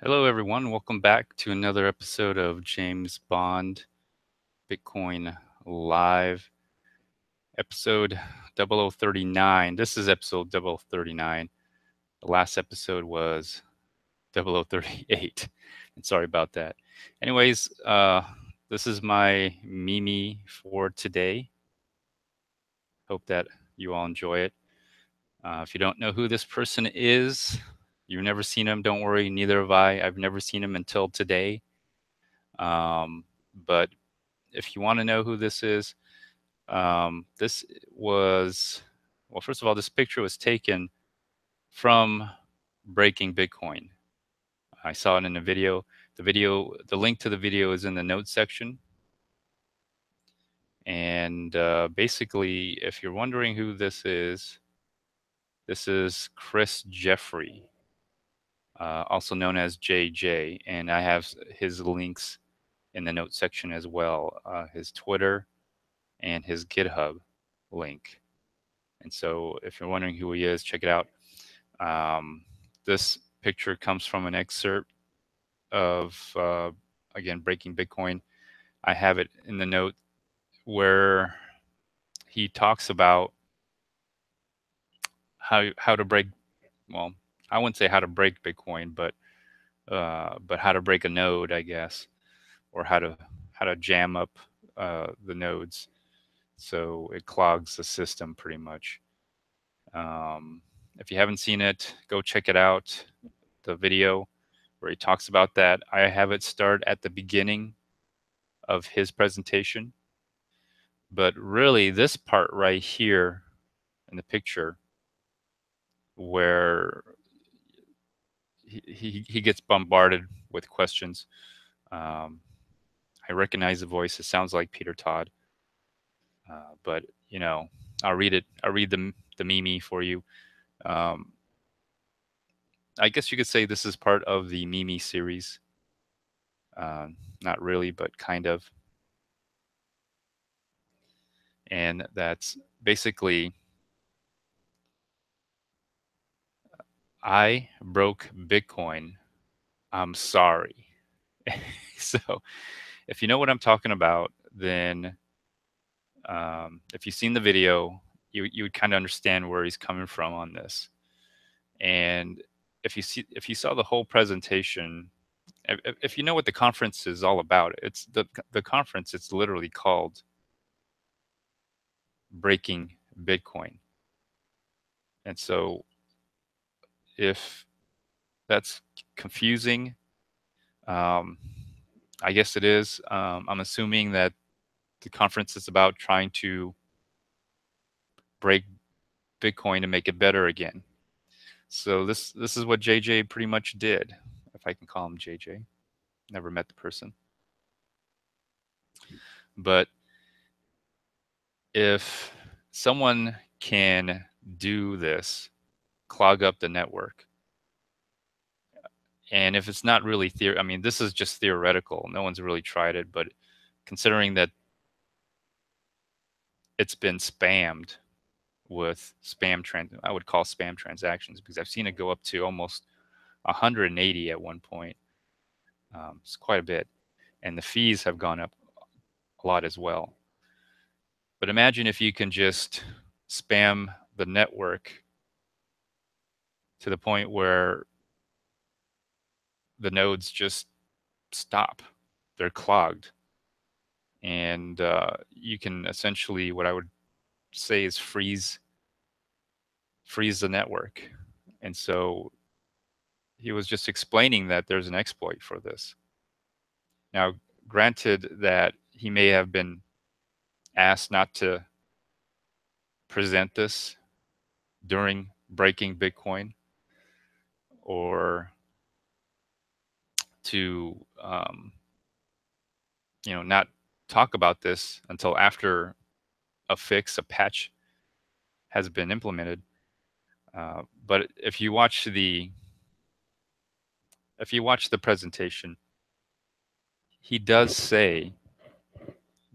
Hello, everyone. Welcome back to another episode of James Bond Bitcoin Live, episode 0039. This is episode 0039. The last episode was 0038. And sorry about that. Anyways, this is my Mimi for today. Hope that you all enjoy it. If you don't know who this person is, you've never seen him, don't worry, neither have I. I've never seen him until today. But if you want to know who this is, this was, well, first of all, this picture was taken from Breaking Bitcoin. I saw it in a video. The link to the video is in the notes section. And basically, if you're wondering who this is Chris Jeffrey, also known as JJ. And I have his links in the notes section as well, his Twitter and his GitHub link. And so if you're wondering who he is, check it out. This picture comes from an excerpt of, again, Breaking Bitcoin. I have it in the note where he talks about how to break, well, I wouldn't say how to break Bitcoin, but how to break a node, I guess, or how to jam up the nodes so it clogs the system pretty much. If you haven't seen it, go check it out. The video where he talks about that. I have it start at the beginning of his presentation. But really, this part right here in the picture where he gets bombarded with questions. I recognize the voice. It sounds like Peter Todd. But, you know, I'll read it. I'll read the Mimi for you. I guess you could say this is part of the Mimi series. Not really, but kind of. And that's basically, I broke Bitcoin. I'm sorry. So if you know what I'm talking about, then if you've seen the video, you would kind of understand where he's coming from on this. And if you saw the whole presentation, if you know what the conference is all about, it's the conference. It's literally called Breaking Bitcoin. And so if that's confusing, I guess it is. I'm assuming that the conference is about trying to break Bitcoin to make it better again. So this is what JJ pretty much did, if I can call him JJ. Never met the person. But if someone can do this, clog up the network, and if it's not really I mean, this is just theoretical. No one's really tried it, but considering that it's been spammed with I would call spam transactions, because I've seen it go up to almost 180 at one point. It's quite a bit. And the fees have gone up a lot as well. But imagine if you can just spam the network to the point where the nodes just stop. They're clogged. And you can essentially, what I would say is freeze the network. And so he was just explaining that there's an exploit for this. Now, granted that he may have been asked not to present this during Breaking Bitcoin, or to not talk about this until after a patch has been implemented. But if you watch the presentation, he does say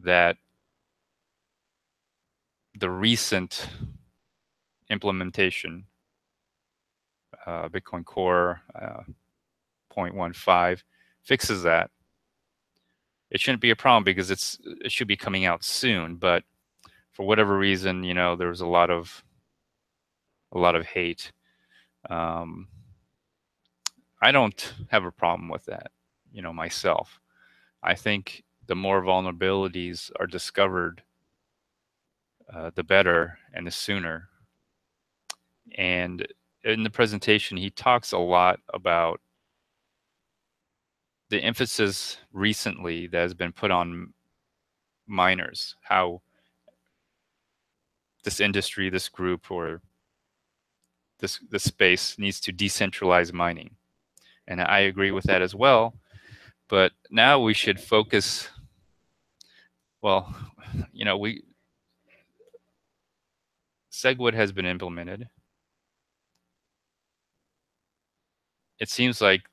that the recent implementation, Bitcoin Core, 0.15 fixes that, it shouldn't be a problem because it should be coming out soon. But for whatever reason, there was a lot of hate. Um, I don't have a problem with that, myself. I think the more vulnerabilities are discovered, the better and the sooner. And in the presentation, he talks a lot about the emphasis recently that has been put on miners, how this industry, this group, or this space needs to decentralize mining. And I agree with that as well. But now we should focus. Well, we Segwit has been implemented. It seems like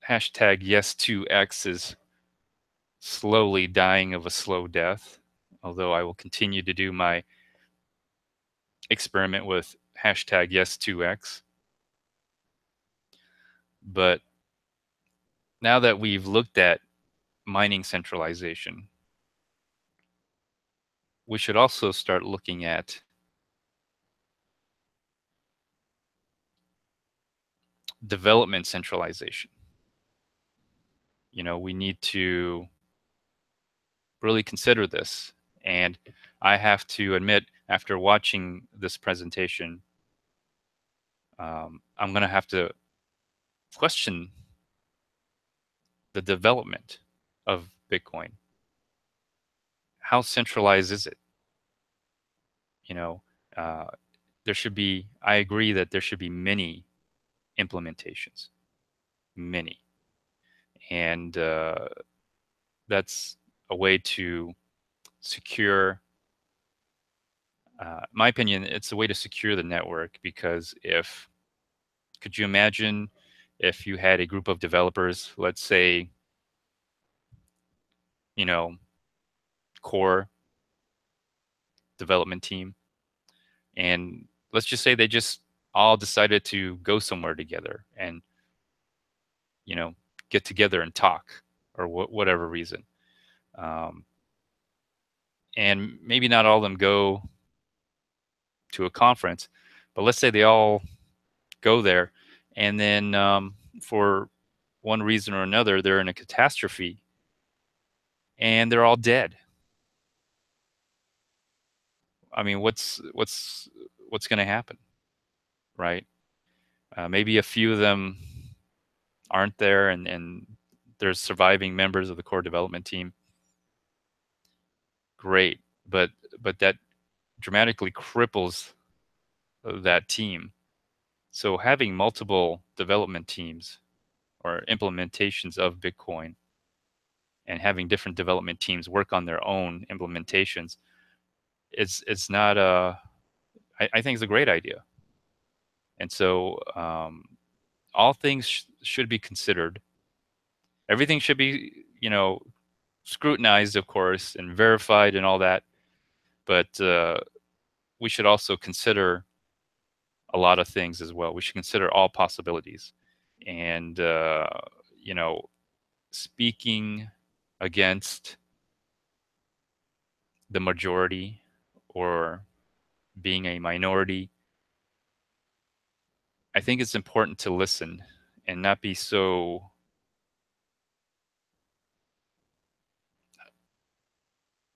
hashtag yes2x is slowly dying of a slow death, although I will continue to do my experiment with hashtag yes2x. But now that we've looked at mining centralization, we should also start looking at development centralization. We need to really consider this. And I have to admit, after watching this presentation, I'm going to have to question the development of Bitcoin. How centralized is it? You know, uh, I agree that there should be many implementations, many. And that's a way to secure, my opinion, it's a way to secure the network because could you imagine if you had a group of developers, let's say, you know, core development team, and let's just say they just all decided to go somewhere together and, you know, get together and talk or whatever reason. Um, and maybe not all of them go to a conference, but let's say they all go there and then for one reason or another, they're in a catastrophe and they're all dead. I mean, what's going to happen, right? Maybe a few of them aren't there, and there's surviving members of the core development team. Great, but that dramatically cripples that team. So having multiple development teams or implementations of Bitcoin and having different development teams work on their own implementations, it's not a I think it's a great idea. And so all things should be considered. Everything should be, scrutinized, of course, and verified and all that. But we should also consider a lot of things as well. We should consider all possibilities. And, you know, speaking against the majority or being a minority, I think it's important to listen and not be so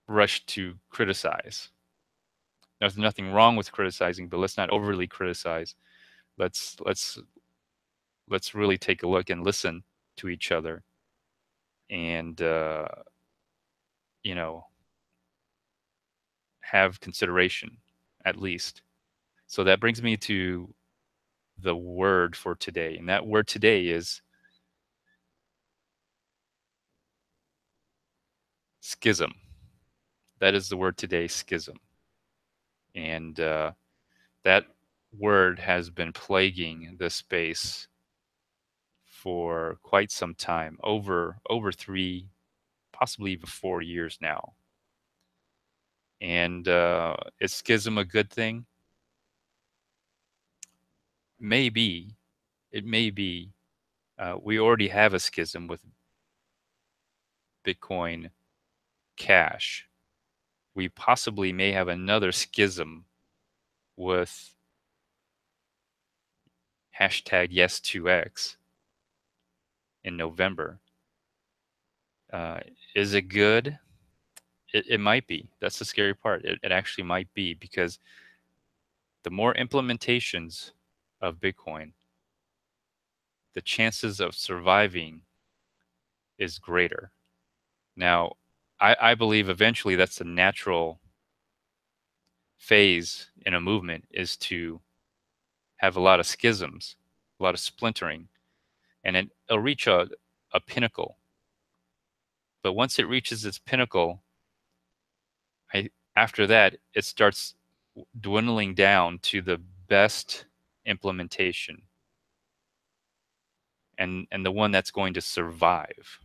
rushed to criticize. There's nothing wrong with criticizing, but let's not overly criticize. Let's let's let's really take a look and listen to each other, and you know have consideration at least. So that brings me to the word for today, and that word today is schism. That is the word today, schism, and that word has been plaguing this space for quite some time, over 3, possibly even 4 years now. And is schism a good thing? Maybe. It may be. We already have a schism with Bitcoin Cash. We possibly may have another schism with hashtag yes2x in November. Is it good? It might be. That's the scary part. It actually might be, because the more implementations of Bitcoin, the chances of surviving is greater. Now, I believe eventually that's a natural phase in a movement, is to have a lot of schisms, a lot of splintering, and it'll reach a pinnacle. But once it reaches its pinnacle, after that, it starts dwindling down to the best implementation, and the one that's going to survive.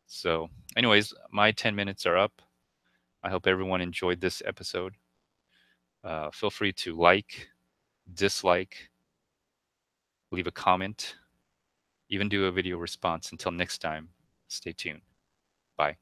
So, anyways, my 10 minutes are up. I hope everyone enjoyed this episode. Feel free to like, dislike, leave a comment, even do a video response. Until next time, stay tuned. Bye.